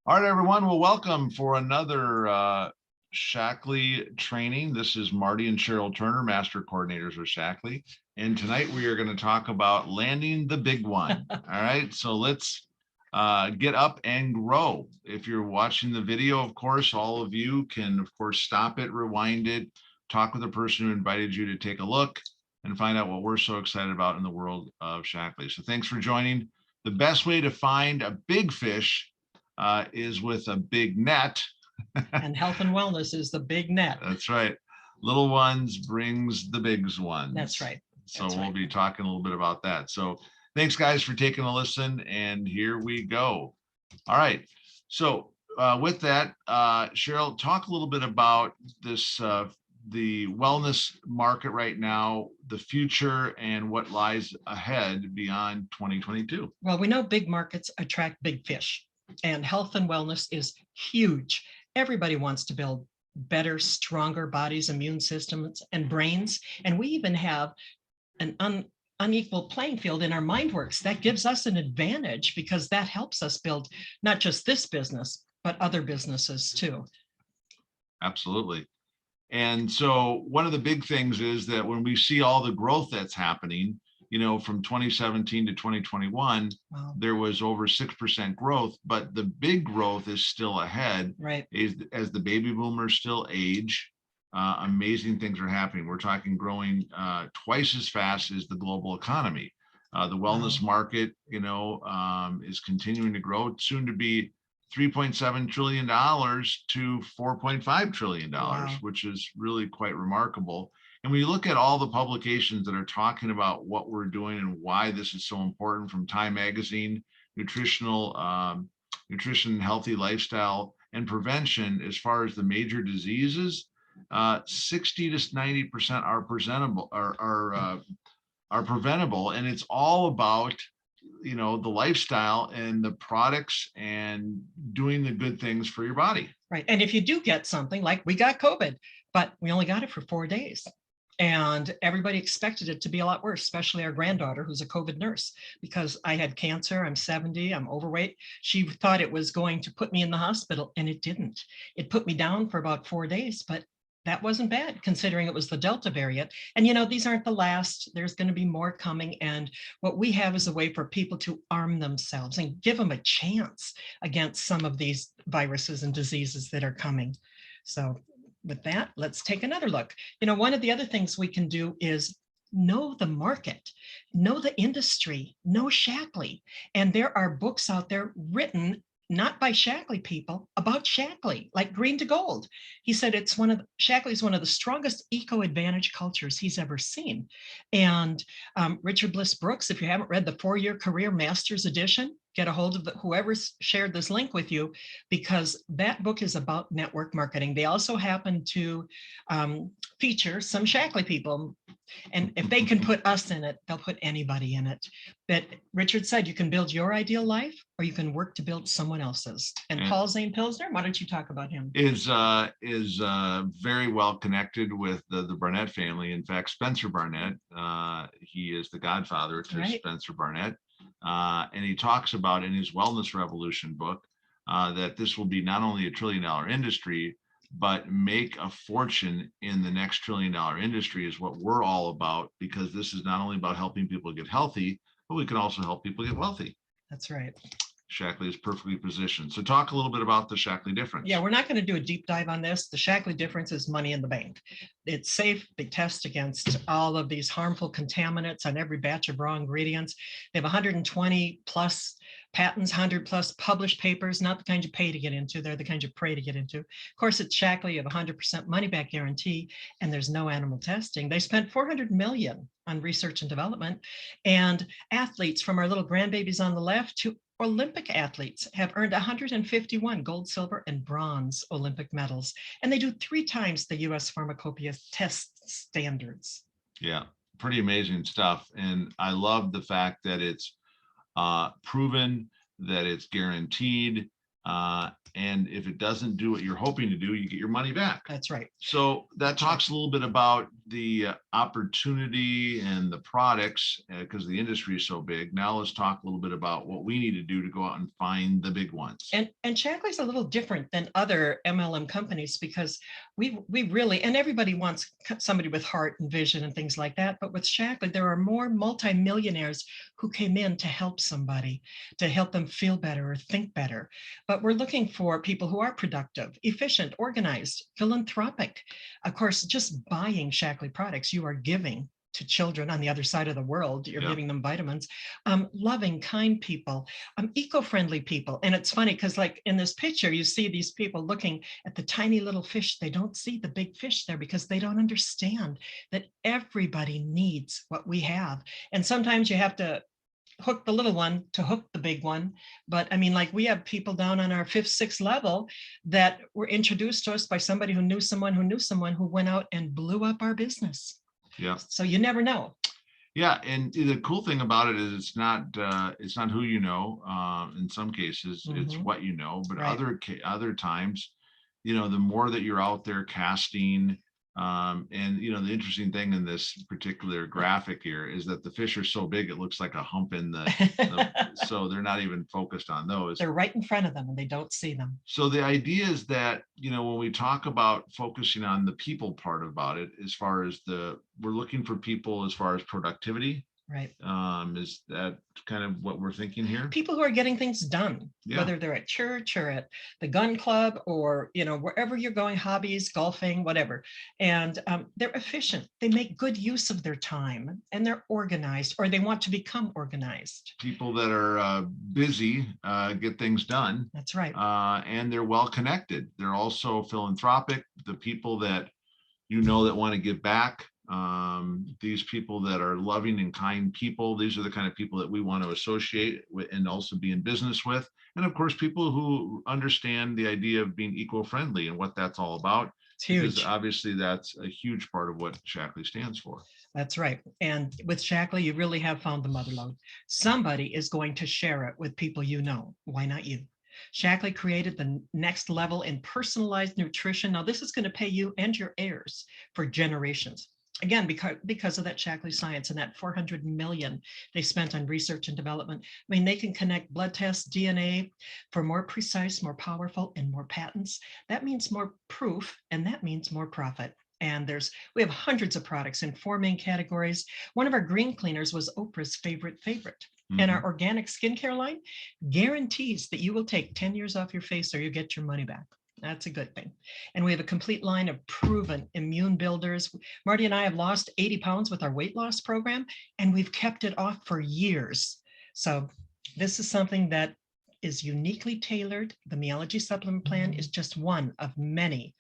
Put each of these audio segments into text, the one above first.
All right, everyone. Well, welcome for another Shaklee training. This is Marty and Cheryl Turner, Master Coordinators with Shaklee. And tonight we are going to talk about landing the big one. All right, so let's get up and grow. If you're watching the video, of course, all of you can, of course, stop it, rewind it, talk with the person who invited you to take a look and find out what we're so excited about in the world of Shaklee. So thanks for joining. The best way to find a big fish is with a big net. And health and wellness is the big net. That's right. Little ones brings the big ones. That's right. So we'll be talking a little bit about that. So thanks, guys, for taking a listen. And here we go. All right. So with that, Cheryl, talk a little bit about this, the wellness market right now, the future, and what lies ahead beyond 2022. Well, we know big markets attract big fish, and health and wellness is huge. Everybody wants to build better, stronger bodies, immune systems, and brains. And we even have an unequal playing field in our MindWorks. That gives us an advantage because that helps us build not just this business, but other businesses too. Absolutely. And so one of the big things is that when we see all the growth that's happening, you know, from 2017 to 2021, wow, there was over 6% growth, but the big growth is still ahead. Right. As the baby boomers still age, amazing things are happening. We're talking growing twice as fast as the global economy. The wellness market, you know, is continuing to grow, soon to be $3.7 trillion to $4.5 trillion, wow, which is really quite remarkable. And when you look at all the publications that are talking about what we're doing and why this is so important, from Time Magazine, nutrition, healthy lifestyle, and prevention, as far as the major diseases, 60 to 90% are preventable, and it's all about, you know, the lifestyle and the products and doing the good things for your body. Right. And if you do get something, like we got COVID, but we only got it for 4 days. And everybody expected it to be a lot worse, especially our granddaughter, who's a COVID nurse, because I had cancer, I'm 70, I'm overweight. She thought it was going to put me in the hospital, and it didn't. It put me down for about 4 days, but that wasn't bad considering it was the Delta variant. And, you know, these aren't the last. There's going to be more coming. And what we have is a way for people to arm themselves and give them a chance against some of these viruses and diseases that are coming. So with that, let's take another look. You know, one of the other things we can do is know the market, know the industry, know Shaklee. And there are books out there written not by Shaklee people, about Shaklee, like Green to Gold. He said Shaklee is one of the strongest eco-advantage cultures he's ever seen. And Richard Bliss Brooks, if you haven't read the 4-year career master's edition, get a hold of whoever's shared this link with you, because that book is about network marketing. They also happen to feature some Shaklee people. And if they can put us in it, they'll put anybody in it. But Richard said, you can build your ideal life, or you can work to build someone else's. And Paul Zane Pilsner, why don't you talk about him? Is very well connected with the Barnett family. In fact, Spencer Barnett, he is the godfather to Spencer Barnett. And he talks about in his Wellness Revolution book that this will be not only a $1 trillion industry, but make a fortune in the next $1 trillion industry is what we're all about, because this is not only about helping people get healthy, but we can also help people get wealthy. That's right. Shaklee is perfectly positioned. So talk a little bit about the Shaklee difference. Yeah, we're not going to do a deep dive on this. The Shaklee difference is money in the bank. It's safe. They test against all of these harmful contaminants on every batch of raw ingredients. They have 120 plus patents, 100 plus published papers, not the kind you pay to get into. They're the kind you pray to get into. Of course, it's Shaklee. You have 100% money back guarantee, and there's no animal testing. They spent $400 million on research and development, and athletes from our little grandbabies on the left to Olympic athletes have earned 151 gold, silver, and bronze Olympic medals, and they do 3 times the U.S. pharmacopoeia test standards. Yeah, pretty amazing stuff. And I love the fact that it's proven, that it's guaranteed, and if it doesn't do what you're hoping to do, you get your money back. That's right. So that talks a little bit about the opportunity and the products, because the industry is so big. Now let's talk a little bit about what we need to do to go out and find the big ones. And Shaklee's a little different than other MLM companies because we really, and everybody wants somebody with heart and vision and things like that. But with Shaklee, there are more multimillionaires who came in to help somebody, to help them feel better or think better. But we're looking for people who are productive, efficient, organized, philanthropic. Of course, just buying Shaklee products, you are giving to children on the other side of the world. You're giving them vitamins. Loving, kind people, eco-friendly people. And it's funny because like in this picture, you see these people looking at the tiny little fish. They don't see the big fish there because they don't understand that everybody needs what we have. And sometimes you have to hook the little one to hook the big one. But I mean, like we have people down on our 5th, 6th level that were introduced to us by somebody who knew someone who went out and blew up our business. Yeah. So you never know. Yeah, and the cool thing about it is it's not who you know. In some cases, it's what you know. But other times, the more that you're out there casting, and the interesting thing in this particular graphic here is that the fish are so big it looks like a hump in so they're not even focused on those. They're right in front of them and they don't see them. So the idea is that when we talk about focusing on the people part about it, as far as we're looking for people as far as productivity. Right. Is that kind of what we're thinking here? People who are getting things done, whether they're at church or at the gun club or, wherever you're going, hobbies, golfing, whatever. And they're efficient. They make good use of their time and they're organized, or they want to become organized. People that are busy get things done. That's right. And they're well connected. They're also philanthropic. The people that that want to give back. These people that are loving and kind people, these are the kind of people that we want to associate with and also be in business with. And of course, people who understand the idea of being eco-friendly and what that's all about. It's huge. Because obviously that's a huge part of what Shaklee stands for. That's right. And with Shaklee, you really have found the mother lode. Somebody is going to share it with people Why not you? Shaklee created the next level in personalized nutrition. Now, this is going to pay you and your heirs for generations. Again, because of that Shaklee science and that 400 million they spent on research and development. I mean, they can connect blood tests, DNA for more precise, more powerful, and more patents. That means more proof, and that means more profit. And we have hundreds of products in 4 main categories. One of our green cleaners was Oprah's favorite. And our organic skincare line guarantees that you will take 10 years off your face or you get your money back. That's a good thing. And we have a complete line of proven immune builders. Marty and I have lost 80 pounds with our weight loss program, and we've kept it off for years. So this is something that is uniquely tailored. The Meology Supplement Plan is just one of many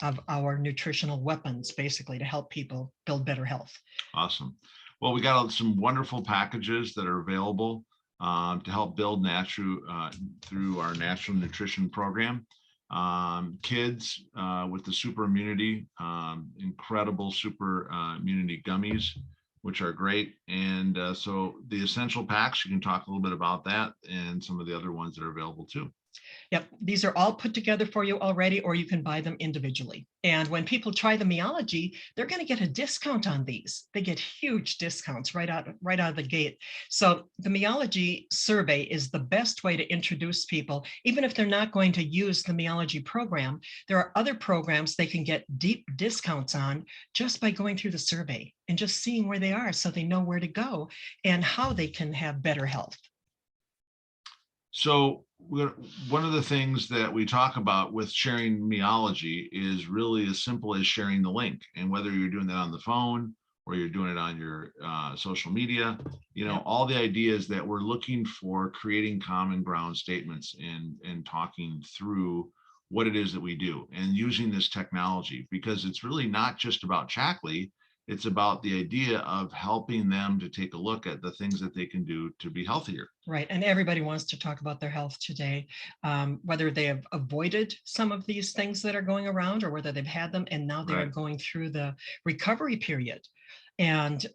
of our nutritional weapons, basically, to help people build better health. Awesome. Well, we got some wonderful packages that are available to help build through our natural nutrition program. Kids with the super immunity, incredible super immunity gummies, which are great. And so the essential packs, you can talk a little bit about that and some of the other ones that are available too. Yep, these are all put together for you already, or you can buy them individually. And when people try the Meology, they're going to get a discount on these. They get huge discounts right out of the gate. So the Meology survey is the best way to introduce people, even if they're not going to use the Meology program. There are other programs they can get deep discounts on just by going through the survey and just seeing where they are so they know where to go and how they can have better health. So one of the things that we talk about with sharing Meology is really as simple as sharing the link. And whether you're doing that on the phone or you're doing it on your social media, all the ideas that we're looking for creating common ground statements and talking through what it is that we do and using this technology, because it's really not just about Shaklee. It's about the idea of helping them to take a look at the things that they can do to be healthier. Right. And everybody wants to talk about their health today, whether they have avoided some of these things that are going around or whether they've had them and now they're going through the recovery period. And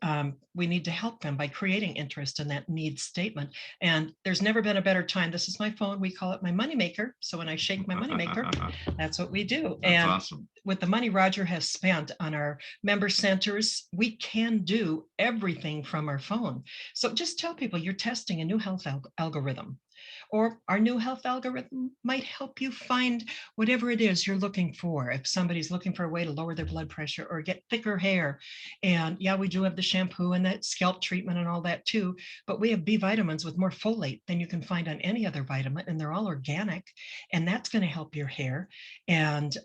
we need to help them by creating interest in that needs statement. And there's never been a better time. This is my phone. We call it my moneymaker. So when I shake my moneymaker, that's what we do. That's and awesome. with the money Roger has spent on our member centers, we can do everything from our phone. So just tell people you're testing a new health algorithm, or our new health algorithm might help you find whatever it is you're looking for. If somebody's looking for a way to lower their blood pressure or get thicker hair, and yeah, we do have the shampoo and that scalp treatment and all that too, but we have B vitamins with more folate than you can find on any other vitamin, and they're all organic, and that's going to help your hair. And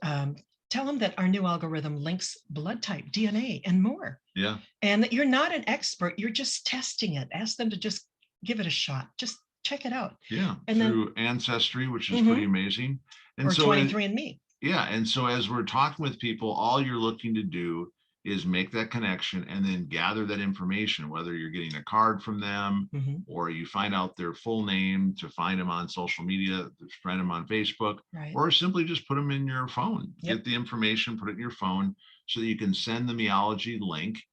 tell them that our new algorithm links blood type, DNA, and more. Yeah. And that you're not an expert, you're just testing it. Ask them to just give it a shot. Just check it out. Yeah. And through Ancestry, which is Mhm. pretty amazing. And Or so 23andMe. yeah. And so as we're talking with people, all you're looking to do is make that connection and then gather that information, whether you're getting a card from them Mhm. or you find out their full name to find them on social media, friend them on Facebook, Right. or simply just put them in your phone. Yep. Get the information, put it in your phone so that you can send the Meology link.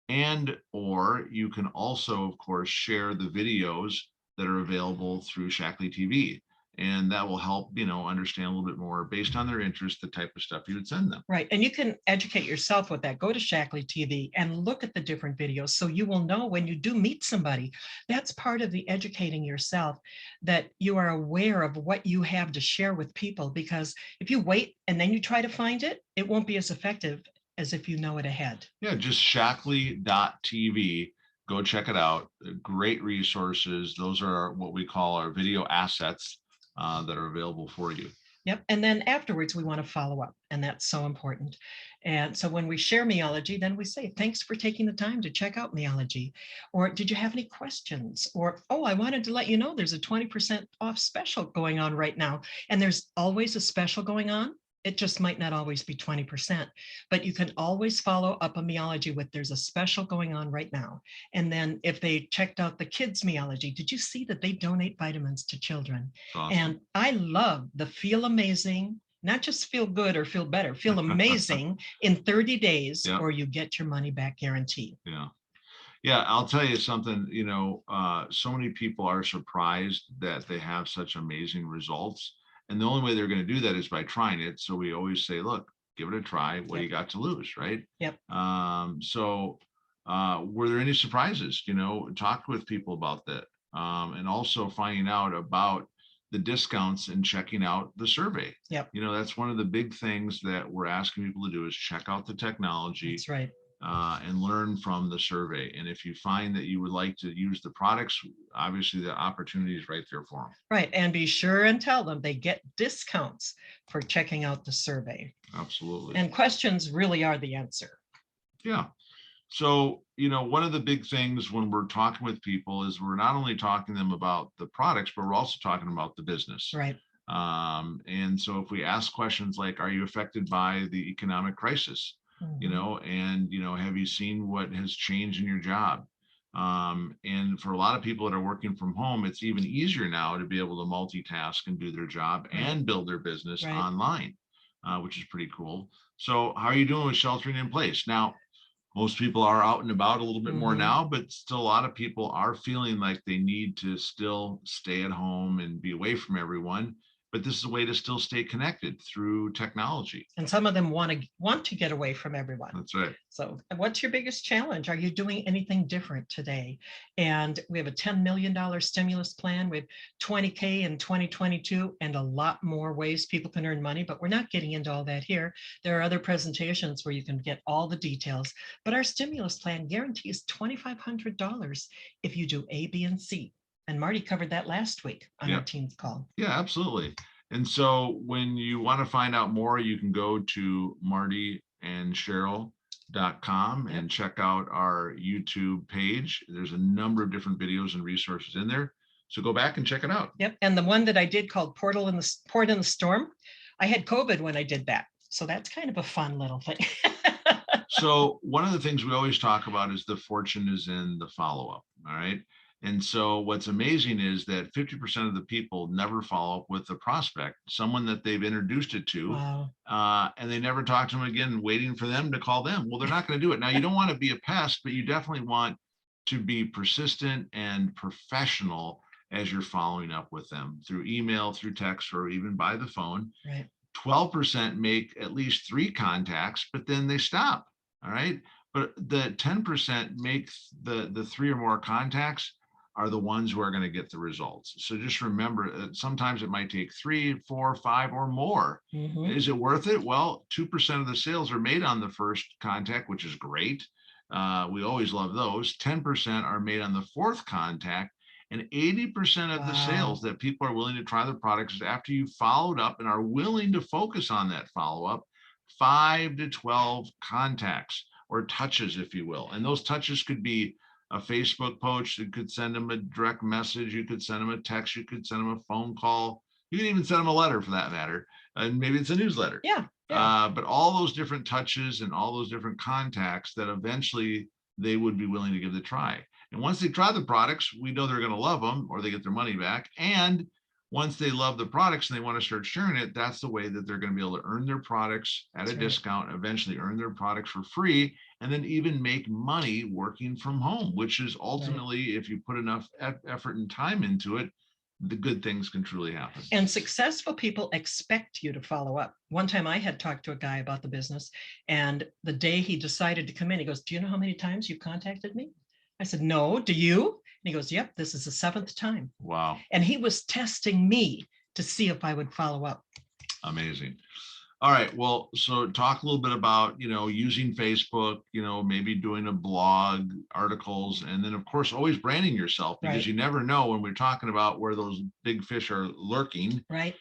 And or you can also, of course, share the videos that are available through Shaklee TV. And that will help, understand a little bit more based on their interest, the type of stuff you would send them. Right. And you can educate yourself with that. Go to Shaklee TV and look at the different videos so you will know when you do meet somebody. That's part of the educating yourself, that you are aware of what you have to share with people. Because if you wait and then you try to find it, it won't be as effective as if you know it ahead. Yeah, just Shaklee.tv. Go check it out. Great resources. Those are what we call our video assets that are available for you. Yep. And then afterwards, we want to follow up. And that's so important. And so when we share Meology, then we say, thanks for taking the time to check out Meology. Or did you have any questions? Or, oh, I wanted to let you know there's a 20% off special going on right now. And there's always a special going on. It just might not always be 20%, but you can always follow up a Meology with there's a special going on right now. And then if they checked out the kids' Meology, did you see that they donate vitamins to children? Awesome. And I love the feel amazing, not just feel good or feel better, feel amazing in 30 days, Yep. or you get your money back guarantee. Yeah. Yeah, I'll tell you something, so many people are surprised that they have such amazing results. And the only way they're going to do that is by trying it. So we always say, look, give it a try. What do you got to lose? Right. Yep. So were there any surprises? Talk with people about that. And also finding out about the discounts and checking out the survey. Yep. That's one of the big things that we're asking people to do is check out the technology. That's right. And learn from the survey. And if you find that you would like to use the products, obviously the opportunity is right there for them. Right. And be sure and tell them they get discounts for checking out the survey. Absolutely. And questions really are the answer. Yeah. So, one of the big things when we're talking with people is we're not only talking to them about the products, but we're also talking about the business. Right. And so if we ask questions like, are you affected by the economic crisis? And have you seen what has changed in your job? And for a lot of people that are working from home, it's even easier now to be able to multitask and do their job and build their business online, which is pretty cool. So how are you doing with sheltering in place? Now, most people are out and about a little bit more now, but still a lot of people are feeling like they need to still stay at home and be away from everyone. But this is a way to still stay connected through technology. And some of them want to get away from everyone. That's right. So what's your biggest challenge? Are you doing anything different today? And we have a $10 million stimulus plan with 20K in 2022 and a lot more ways people can earn money, but we're not getting into all that here. There are other presentations where you can get all the details, but our stimulus plan guarantees $2,500 if you do A, B, and C. And Marty covered that last week on our team's call. Yeah, absolutely. And so when you want to find out more, you can go to martyandcheryl.com and check out our YouTube page. There's a number of different videos and resources in there. So go back and check it out. Yep. And the one that I did called Port in the Storm, I had COVID when I did that. So that's kind of a fun little thing. So one of the things we always talk about is the fortune is in the follow-up. All right. And so what's amazing is that 50% of the people never follow up with the prospect, someone that they've introduced it to, Wow. and they never talk to them again, waiting for them to call them. Well, they're not going to do it. Now, you don't want to be a pest, but you definitely want to be persistent and professional as you're following up with them through email, through text, or even by the phone. Right. 12% make at least 3 contacts, but then they stop. All right. But the 10% make the 3 or more contacts are the ones who are going to get the results. So just remember, sometimes it might take 3, 4, 5 or more. Mhm. Is it worth it? Well, 2% of the sales are made on the first contact, which is great. We always love those. 10% are made on the fourth contact. And 80% of the sales Wow. that people are willing to try the products is after you followed up and are willing to focus on that follow up, 5 to 12 contacts or touches, if you will. And those touches could be a Facebook post. You could send them a direct message. You could send them a text. You could send them a phone call. You can even send them a letter for that matter. And maybe it's a newsletter. Yeah. Yeah. But all those different touches and all those different contacts that eventually they would be willing to give the try. And once they try the products, we know they're going to love them or they get their money back. And once they love the products and they want to start sharing it, that's the way that they're going to be able to earn their products at That's a right. discount, eventually earn their products for free, and then even make money working from home, which is Right. ultimately, if you put enough effort and time into it, the good things can truly happen. And successful people expect you to follow up. One time I had talked to a guy about the business, and the day he decided to come in, he goes, "Do you know how many times you contacted me?" I said, "No, do you?" And he goes, "Yep, this is the 7th time." Wow. And he was testing me to see if I would follow up. Amazing. All right. Well, so talk a little bit about, using Facebook, maybe doing a blog, articles, and then of course, always branding yourself, because Right. you never know when we're talking about where those big fish are lurking. Right.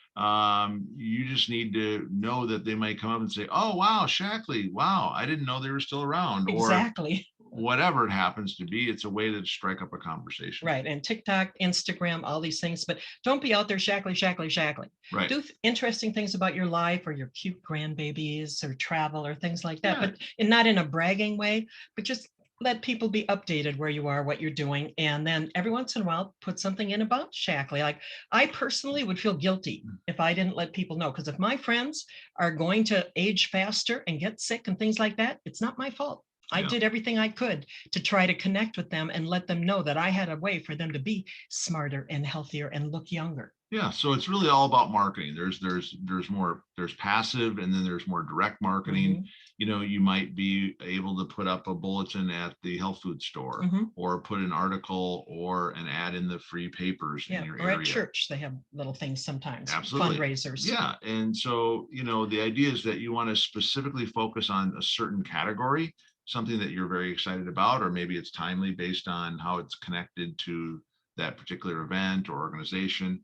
You just need to know that they might come up and say, "Oh, wow, Shaklee. Wow. I didn't know they were still around." Exactly. Or whatever it happens to be. It's a way to strike up a conversation. Right. And TikTok, Instagram, all these things, but don't be out there Shaklee, Shaklee, Shaklee. Right. Do interesting things about your life or your cute grandbabies or travel or things like that, but not in a bragging way, but just let people be updated where you are, what you're doing. And then every once in a while, put something in about Shaklee. Like I personally would feel guilty if I didn't let people know, because if my friends are going to age faster and get sick and things like that, it's not my fault. I did everything I could to try to connect with them and let them know that I had a way for them to be smarter and healthier and look younger. Yeah, so it's really all about marketing. There's passive, and then there's more direct marketing. You might be able to put up a bulletin at the health food store, or put an article or an ad in the free papers in your area. Or at church, they have little things sometimes. Absolutely. Fundraisers. Yeah, and so the idea is that you want to specifically focus on a certain category, something that you're very excited about, or maybe it's timely based on how it's connected to that particular event or organization.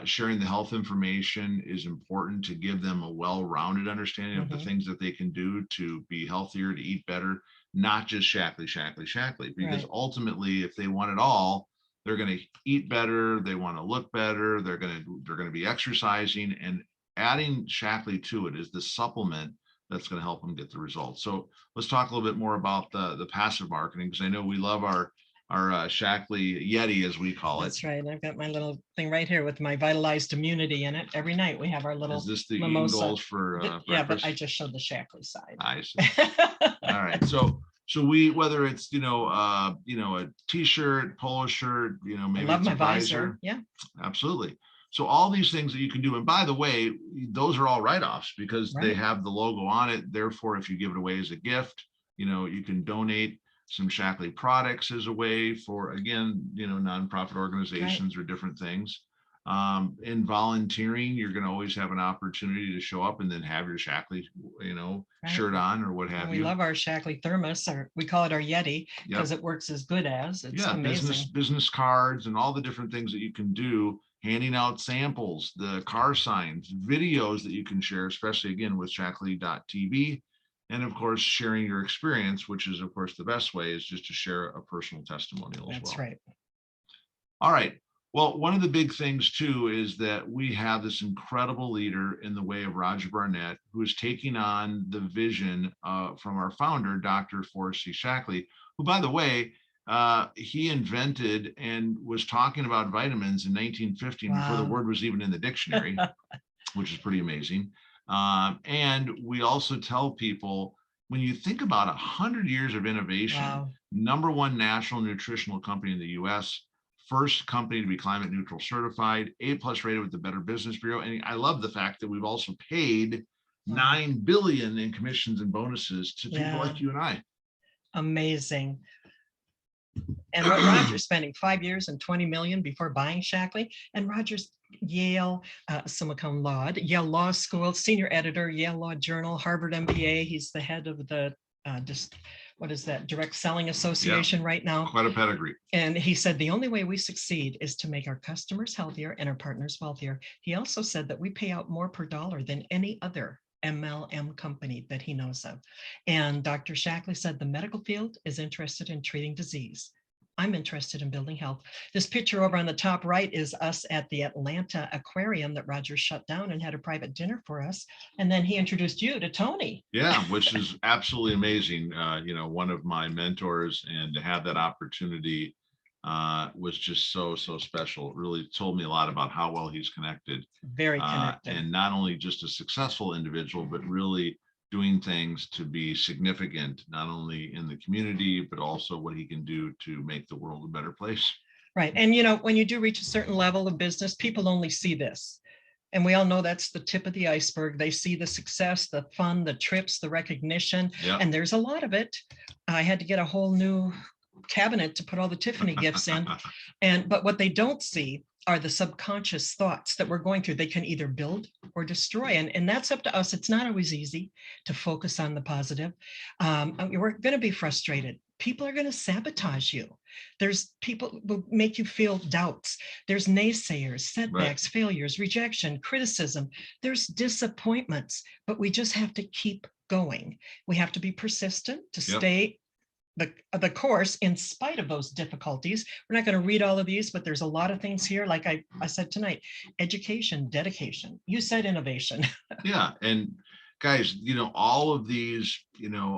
Sharing the health information is important to give them a well-rounded understanding of the things that they can do to be healthier, to eat better, not just Shaklee, Shaklee, Shaklee. Because ultimately, if they want it all, they're going to eat better, they want to look better, they're going to be exercising, and adding Shaklee to it is the supplement that's going to help them get the results. So let's talk a little bit more about the passive marketing, because I know we love our Shaklee Yeti, as we call it. That's right. I've got my little thing right here with my vitalized immunity in it. Every night we have our little. Is this the mimosa. eating goals for breakfast? Yeah, but I just showed the Shaklee side. I see. All right. So we, whether it's a t-shirt, polo shirt, maybe I love it's my a visor. Yeah. Absolutely. So all these things that you can do, and by the way, those are all write-offs because they have the logo on it. Therefore, if you give it away as a gift, you can donate some Shaklee products as a way for, again, nonprofit organizations or different things. In volunteering, you're going to always have an opportunity to show up and then have your Shaklee, shirt on or what have you. We love our Shaklee thermos, or we call it our Yeti, because it works as good as. It's amazing. Business cards and all the different things that you can do, handing out samples, the car signs, videos that you can share, especially again with Shaklee.tv. And of course, sharing your experience, which is, of course, the best way, is just to share a personal testimonial as well. That's right. All right. Well, one of the big things, too, is that we have this incredible leader in the way of Roger Barnett, who is taking on the vision from our founder, Dr. Forrest C. Shaklee, who, by the way, he invented and was talking about vitamins in 1915 before the Wow. word was even in the dictionary, which is pretty amazing. And we also tell people, when you think about 100 years of innovation, Wow. number one national nutritional company in the US, first company to be climate neutral certified, A+ rated with the Better Business Bureau. And I love the fact that we've also paid Wow. $9 billion in commissions and bonuses to people Yeah. like you and I. Amazing. And what Roger's spending 5 years and 20 million before buying Shaklee. And Roger's Yale, summa cum laude, Yale Law School, senior editor, Yale Law Journal, Harvard MBA. He's the head of the what is that, Direct Selling Association right now. Quite a pedigree. And he said the only way we succeed is to make our customers healthier and our partners wealthier. He also said that we pay out more per dollar than any other MLM company that he knows of. And Dr. Shaklee said the medical field is interested in treating disease. I'm interested in building health. This picture over on the top right is us at the Atlanta Aquarium that Roger shut down and had a private dinner for us. And then he introduced you to Tony. Yeah, which is absolutely amazing. One of my mentors, and to have that opportunity was just so special. It really told me a lot about how well he's connected. Very connected. And not only just a successful individual, but really doing things to be significant, not only in the community, but also what he can do to make the world a better place. Right. And, when you do reach a certain level of business, people only see this. And we all know that's the tip of the iceberg. They see the success, the fun, the trips, the recognition, and there's a lot of it. I had to get a whole new cabinet to put all the Tiffany gifts in. But what they don't see are the subconscious thoughts that we're going through. They can either build or destroy. And that's up to us. It's not always easy to focus on the positive. We're going to be frustrated. People are going to sabotage you. There's people who make you feel doubts. There's naysayers, setbacks, failures, rejection, criticism. There's disappointments, but we just have to keep going. We have to be persistent to stay the course in spite of those difficulties. We're not going to read all of these, but there's a lot of things here. Like I said tonight, education, dedication. You said innovation. Yeah. And guys, all of these,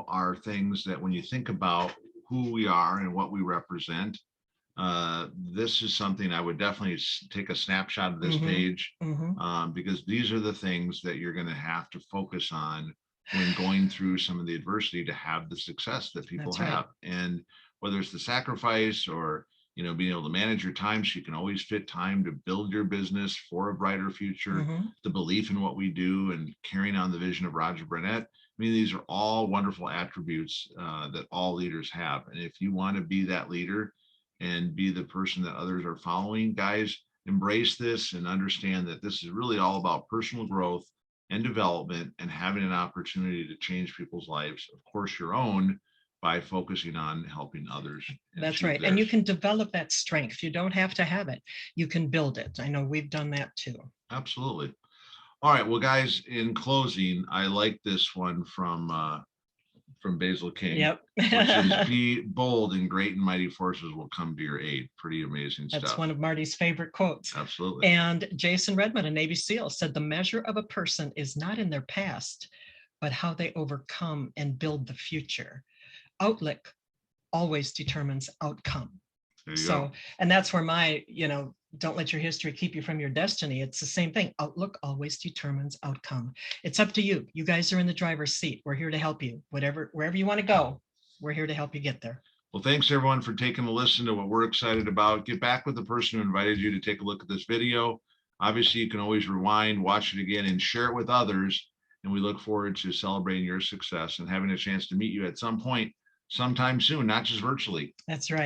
are things that when you think about who we are and what we represent, this is something I would definitely take a snapshot of this page, because these are the things that you're going to have to focus on when going through some of the adversity to have the success that people have. And whether it's the sacrifice or, being able to manage your time so you can always fit time to build your business for a brighter future, the belief in what we do and carrying on the vision of Roger Burnett. I mean, these are all wonderful attributes that all leaders have. And if you want to be that leader and be the person that others are following, guys, embrace this and understand that this is really all about personal growth and development and having an opportunity to change people's lives, of course, your own, by focusing on helping others. That's right. And you can develop that strength. You don't have to have it. You can build it. I know we've done that too. Absolutely. All right. Well, guys, in closing, I like this one from Basil King, which is be bold and great and mighty forces will come to your aid. Pretty amazing stuff. That's one of Marty's favorite quotes. Absolutely. And Jason Redmond, a Navy SEAL, said the measure of a person is not in their past, but how they overcome and build the future. Outlook always determines outcome. There you go. And that's where my, don't let your history keep you from your destiny. It's the same thing. Outlook always determines outcome. It's up to you. You guys are in the driver's seat. We're here to help you. Wherever you want to go, we're here to help you get there. Well, thanks everyone for taking a listen to what we're excited about. Get back with the person who invited you to take a look at this video. Obviously, you can always rewind, watch it again, and share it with others. And we look forward to celebrating your success and having a chance to meet you at some point, sometime soon, not just virtually. That's right.